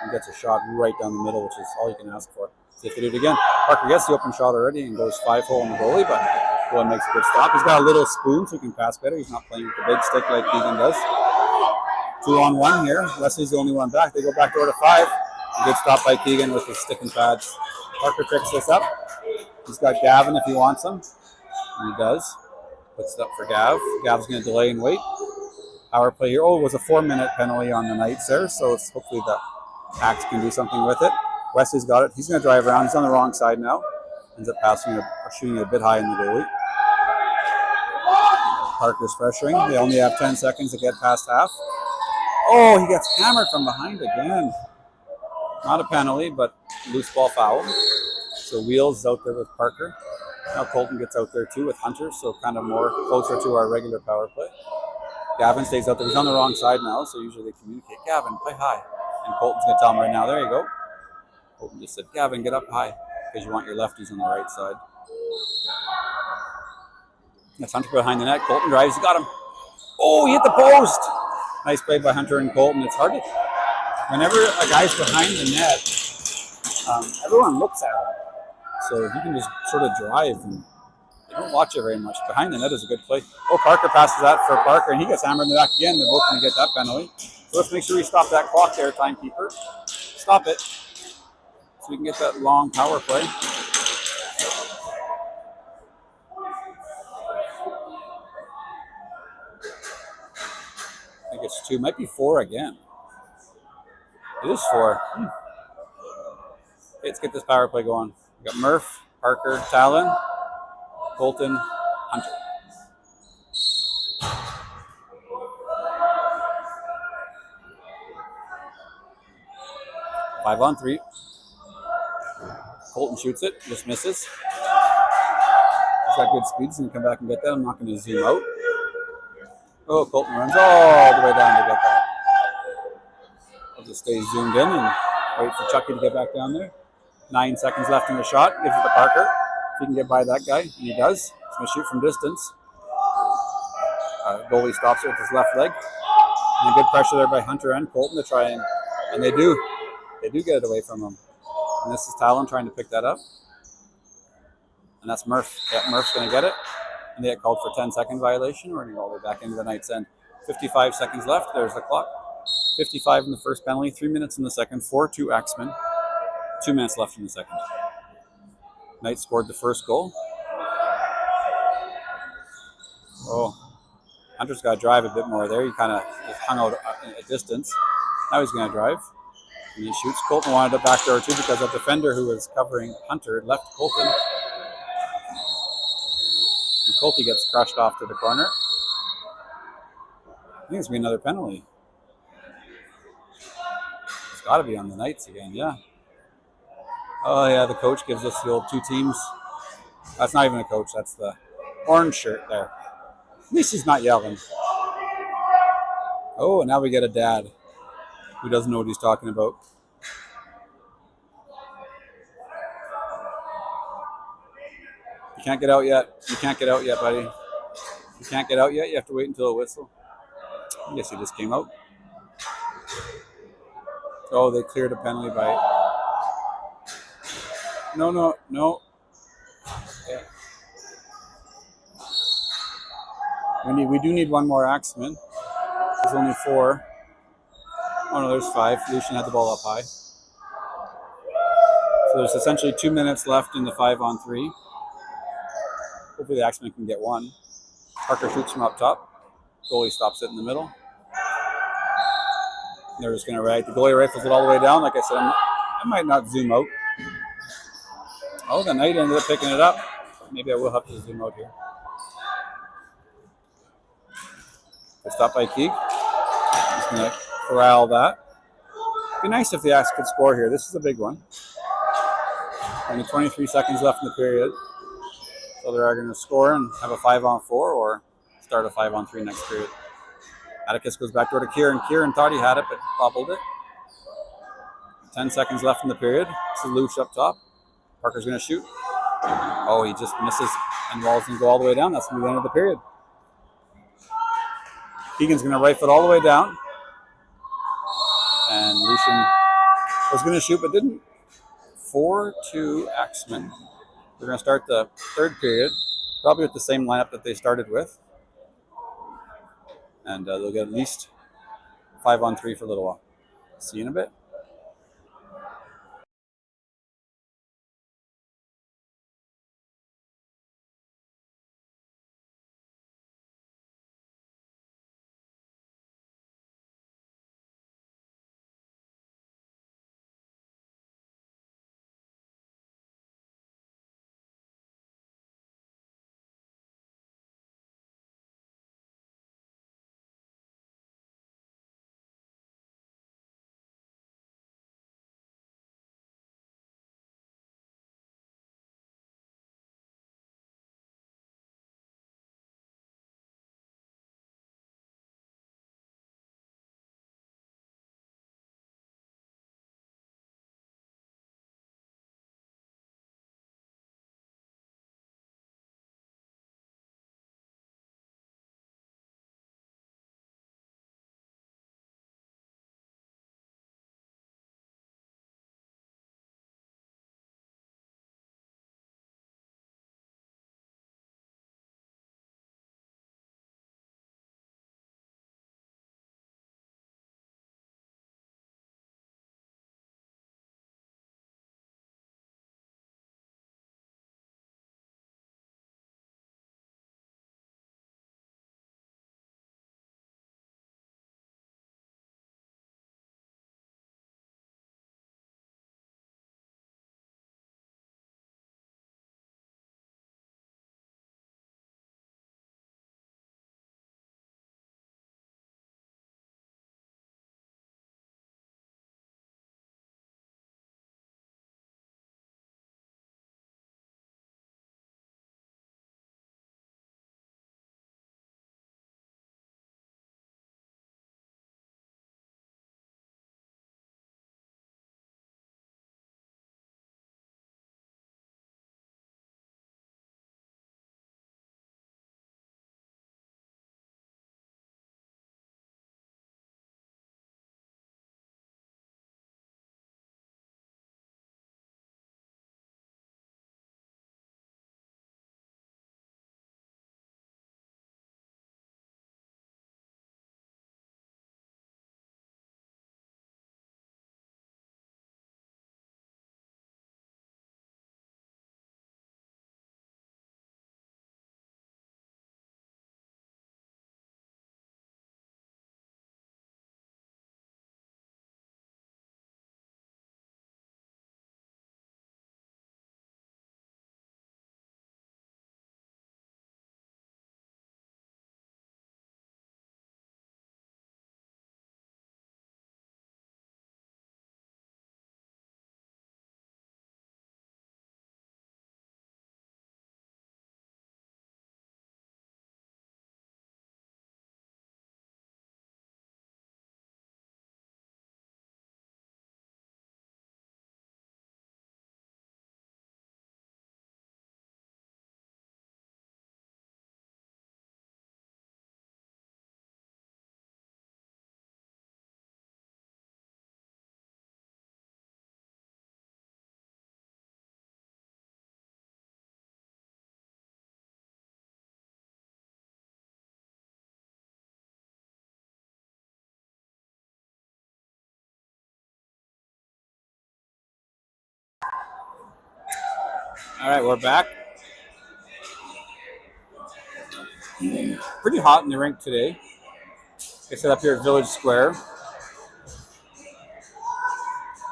and gets a shot right down the middle, which is all you can ask for. See if they do it again. Parker gets the open shot already and goes 5-hole in the goalie, but Golan makes a good stop. He's got a little spoon so he can pass better. He's not playing with the big stick like Keegan does. 2-on-1 here. Wesley's the only one back. They go back door to 5. A good stop by Keegan with his stick and pads. Parker picks this up. He's got Gavin if he wants him. And he does. Puts it up for Gav. Gav's going to delay and wait. Power play here. Oh, it was a 4-minute penalty on the Knights there, so it's hopefully the Axe can do something with it. Wesley's got it. He's going to drive around. He's on the wrong side now. Ends up passing or shooting a bit high in the goalie. Parker's pressuring. They only have 10 seconds to get past half. Oh, he gets hammered from behind again. Not a penalty, but loose ball foul. So Wheels is out there with Parker. Now Colton gets out there too with Hunter, so kind of more closer to our regular power play. Gavin stays out there. He's on the wrong side now, so usually they communicate. Gavin, play high. And Colton's going to tell him right now, there you go. Colton just said, Gavin, get up high, because you want your lefties on the right side. That's Hunter behind the net. Colton drives. He got him. Oh, he hit the post. Nice play by Hunter and Colton. It's hard to... Whenever a guy's behind the net, everyone looks at him. So you can just sort of drive and you don't watch it very much. Behind the net is a good play. Oh, Parker passes that for Parker, and he gets hammered in the back again. They're both going to get that penalty. So let's make sure we stop that clock there, timekeeper. Stop it. So we can get that long power play. I think it's 2, might be 4 again. It is 4. Okay, let's get this power play going. We got Murph, Parker, Talon, Colton, Hunter. 5-on-3. Colton shoots it, just misses. He's got good speed, so he can come back and get that. I'm not going to zoom out. Oh, Colton runs all the way down to get that. I'll just stay zoomed in and wait for Chucky to get back down there. 9 seconds left in the shot. Gives it to Parker. If he can get by that guy, and he does. He's going to shoot from distance. Goalie stops it with his left leg. And a good pressure there by Hunter and Colton to try and they do. They do get it away from him. And this is Talon trying to pick that up. And that's Murph. Yeah, Murph's going to get it. And they get called for 10-second violation. We're going to go all the way back into the night's end. 55 seconds left. There's the clock. 55 in the first penalty, 3 minutes in the second, 4-2 Axemen. 2 minutes left in the second. Knight scored the first goal. Oh, Hunter's got to drive a bit more there. He kind of just hung out a distance. Now he's going to drive. And he shoots. Colton wanted it back door too because a defender who was covering Hunter left Colton. And Colty gets crushed off to the corner. I think it's going to be another penalty. It's got to be on the Knights again, yeah. Oh, yeah, the coach gives us the old two teams. That's not even a coach. That's the orange shirt there. At least he's not yelling. Oh, and now we get a dad who doesn't know what he's talking about. You can't get out yet. You can't get out yet, buddy. You can't get out yet. You have to wait until a whistle. I guess he just came out. Oh, they cleared a penalty by... No. Yeah. We do need one more Axeman. There's only 4. Oh, no, there's 5. Lucian had the ball up high. So there's essentially 2 minutes left in the 5-on-3. Hopefully the Axemen can get one. Parker shoots from up top. Goalie stops it in the middle. They're just going to ride. The goalie rifles it all the way down. Like I said, I might not zoom out. Oh, the Knight ended up picking it up. Maybe I will have to zoom out here. They stopped by Keeg. Just going to corral that. It'd be nice if the Axe could score here. This is a big one. Only 23 seconds left in the period. So they're going to score and have a 5-on-4 or start a 5-on-3 next period. Atticus goes back door to Kieran. Kieran thought he had it, but bobbled it. 10 seconds left in the period. This is Luch up top. Parker's going to shoot. Oh, he just misses, and Wall's going to go all the way down. That's going to be the end of the period. Keegan's going to rifle it all the way down. And Lucian was going to shoot, but didn't. 4-2 Axemen. We're going to start the third period, probably with the same lineup that they started with. And they'll get at least 5-on-3 for a little while. See you in a bit. All right, we're back. Pretty hot in the rink today. I set up here at Village Square.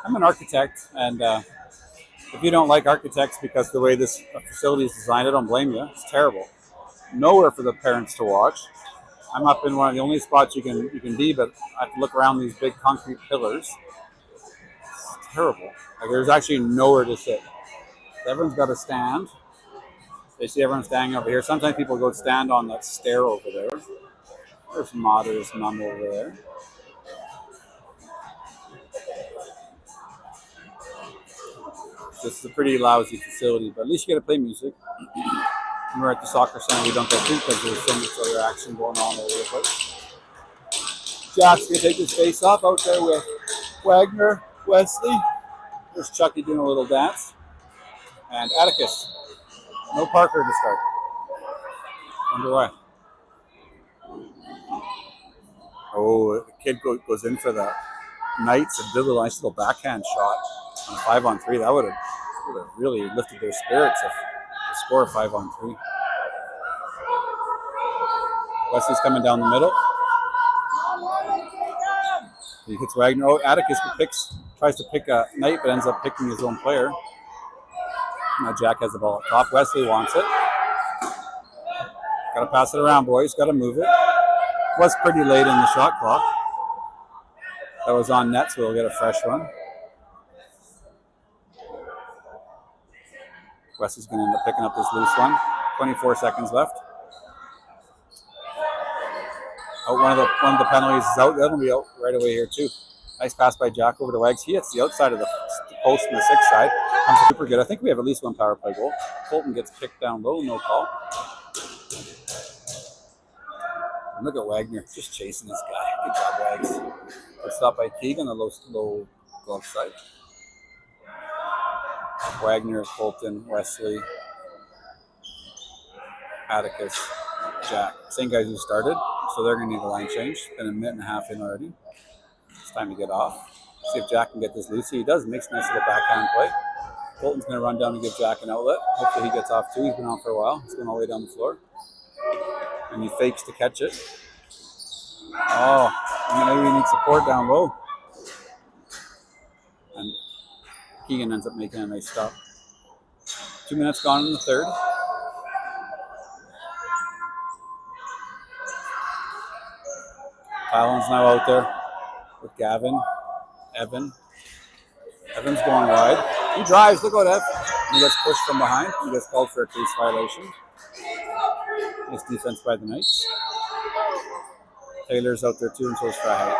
I'm an architect, and if you don't like architects because the way this facility is designed, I don't blame you. It's terrible. Nowhere for the parents to watch. I'm up in one of the only spots you can be, but I have to look around these big concrete pillars. It's terrible. Like there's actually nowhere to sit. Everyone's got to stand. They see everyone standing over here. Sometimes people go stand on that stair over there. There's Mother's mum over there. This is a pretty lousy facility, but at least you get to play music. When we're at the soccer center, we don't get to because there's so much other action going on all over the place. Jack's going to take his face off out there with Wagner, Wesley. There's Chucky doing a little dance. And Atticus. No Parker to start. Wonder why. Oh, the kid goes in for the Knights and did a nice little backhand shot on 5-on-3. That would have really lifted their spirits if they score 5-on-3. Wesley's coming down the middle. He hits Wagner. Oh, Atticus tries to pick a Knight, but ends up picking his own player. Now Jack has the ball up top. Wesley wants it. Got to pass it around, boys. Got to move it. Was pretty late in the shot clock. That was on net, so we'll get a fresh one. Wesley's going to end up picking up this loose one. 24 seconds left. Oh, one of the penalties is out. That'll be out right away here too. Nice pass by Jack over to Wags. He hits the outside of the post on the 6th side. Comes super good. I think we have at least one power play goal. Colton gets kicked down low, no call. And look at Wagner just chasing this guy. Good job, Wags. Good stop by Keegan, the low glove side. Wagner, Colton, Wesley, Atticus, Jack. Same guys who started, so they're going to need a line change. Been a minute and a half in already. It's time to get off. See if Jack can get this loose. He does. Makes a nice little backhand play. Colton's going to run down and give Jack an outlet. Hopefully he gets off too. He's been on for a while. He's going all the way down the floor. And he fakes to catch it. Oh, maybe we need support down low. And Keegan ends up making a nice stop. 2 minutes gone in the third. Kylan's now out there with Gavin. Evan's going wide. He drives. Look at Ev. He gets pushed from behind. He gets called for a case violation. Nice defense by the Knights. Taylor's out there too, and so is Fry.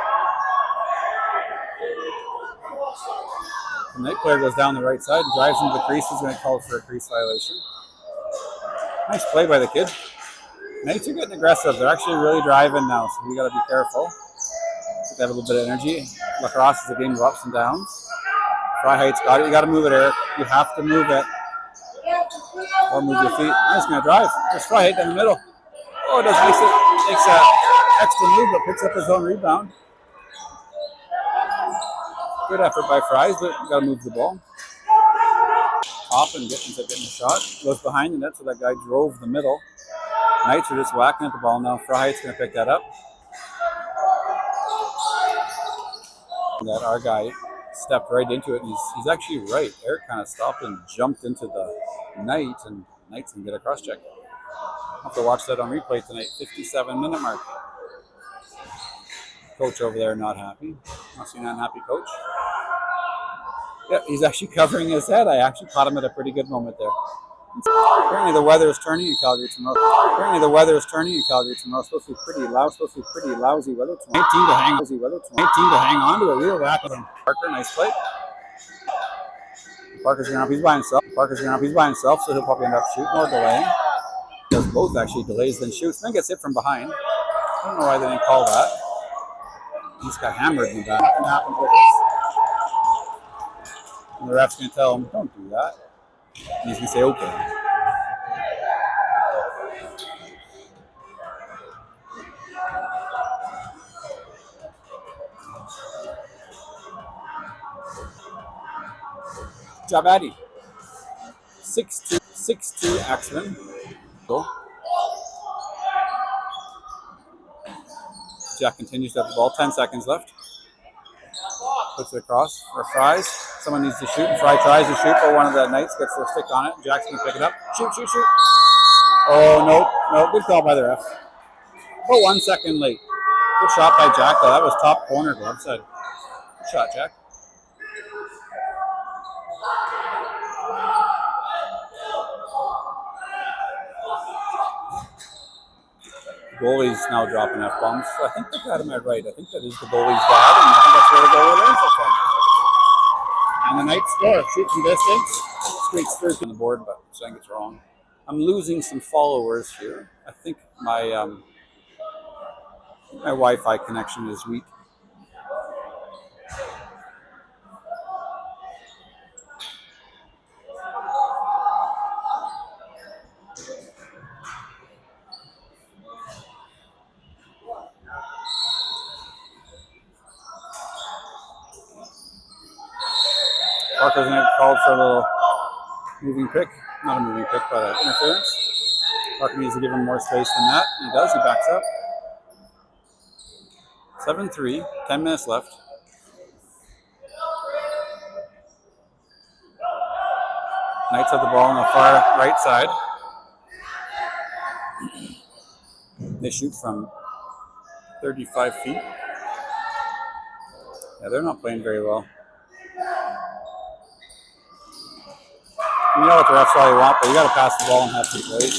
The Knight player goes down the right side and drives into the crease. He's going to call for a crease violation. Nice play by the kid. Knights are getting aggressive. They're actually really driving now, so we got to be careful. So they have a little bit of energy. Lacrosse is a game of ups and downs. Fry Heights got it. You got to move it, Eric. You have to move it. Or move your feet. He's going to drive. There's Fry Height down the middle. Oh, it does makes an extra move, but picks up his own rebound. Good effort by Fries, but got to move the ball. Top and ends up getting a shot. Goes behind the net, so that guy drove the middle. Knights are just whacking at the ball now. Fry Height's going to pick that up. That our guy stepped right into it, and he's actually right. Eric kind of stopped and jumped into the Knight, and Knight's going to get a cross check. I'll have to watch that on replay tonight. 57-minute mark. Coach over there not happy. Not seeing an unhappy coach. Yeah, he's actually covering his head. I actually caught him at a pretty good moment there. Apparently the weather is turning in Calgary tomorrow. It's supposed to be pretty loud. Supposed to be pretty lousy weather tomorrow. 19 to hang on to it. We'll wrap with him. Parker, nice play. Parker's going up. He's by himself, so he'll probably end up shooting or delaying. Does both actually, delays then shoots. Then gets hit from behind. I don't know why they didn't call that. He just got hammered in the back. Nothing happens with this. And the ref's going to tell him, don't do that. And he's going to say, okay. Good job, Addy. 6-2 Axemen. Goal. Jack continues to have the ball. 10 seconds left. Puts it across for Fries. Someone needs to shoot, and Fry tries to shoot, but one of the Knights gets their stick on it. Jack's going to pick it up. Shoot, shoot, shoot. Oh, no. Good call by the ref. About 1 second late. Good shot by Jack, though. That was top corner, glove side. Good shot, Jack. Goalie's now dropping F-bombs. I think they got him at right. I think that is the goalie's dad, and I think that's where the goalie learns it from. And the Knights score. Shoot from distance. Squeaks through on the board, but I think it's wrong. I'm losing some followers here. I think my Wi-Fi connection is weak. Parker's going to get called for a little moving pick. Not a moving pick, but an interference. Parker needs to give him more space than that. He does. He backs up. 7-3. 10 minutes left. Knights have the ball on the far right side. They shoot from 35 feet. Yeah, they're not playing very well. You know what the refs probably want, but you got to pass the ball and have 2 plays.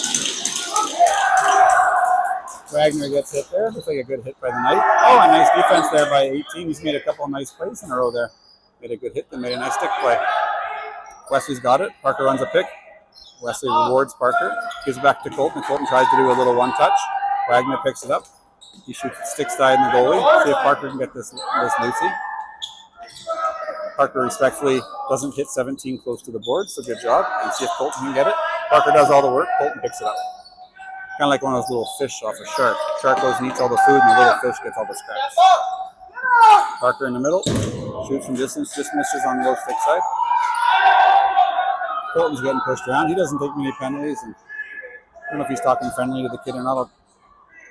Wagner gets hit there. Looks like a good hit by the Knight. Oh, a nice defense there by 18. He's made a couple of nice plays in a row there. Made a good hit, then made a nice stick play. Wesley's got it. Parker runs a pick. Wesley rewards Parker. Gives it back to Colton. Colton tries to do a little one-touch. Wagner picks it up. He shoots the stick side in the goalie. See if Parker can get this loosey. Parker respectfully doesn't hit 17 close to the board, so good job. And see if Colton can get it. Parker does all the work. Colton picks it up. Kind of like one of those little fish off a shark. Shark goes and eats all the food, and the little fish gets all the scraps. Parker in the middle. Shoots from distance. Just misses on the low stick side. Colton's getting pushed around. He doesn't take many penalties. And I don't know if he's talking friendly to the kid or not. I'll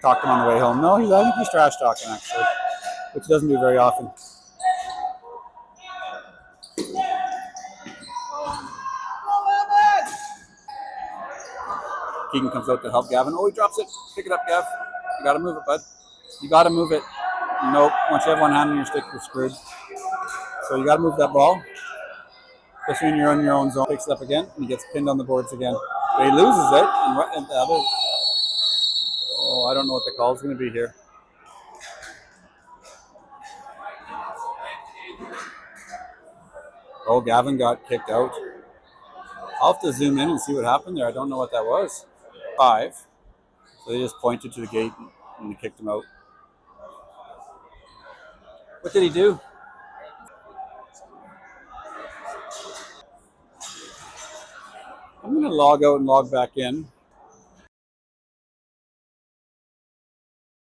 talk to him on the way home. No, I think he's trash talking, actually, which he doesn't do very often. Keegan comes out to help Gavin. Oh, he drops it. Pick it up, Gav. You got to move it, bud. You got to move it. Nope. Once you have one hand on your stick, you're screwed. So you got to move that ball. Especially when you're in your own zone. Picks it up again, and he gets pinned on the boards again. But he loses it. And the other... Oh, I don't know what the call is going to be here. Oh, Gavin got kicked out. I'll have to zoom in and see what happened there. I don't know what that was. 5. So they just pointed to the gate and they kicked him out. What did he do? I'm going to log out and log back in.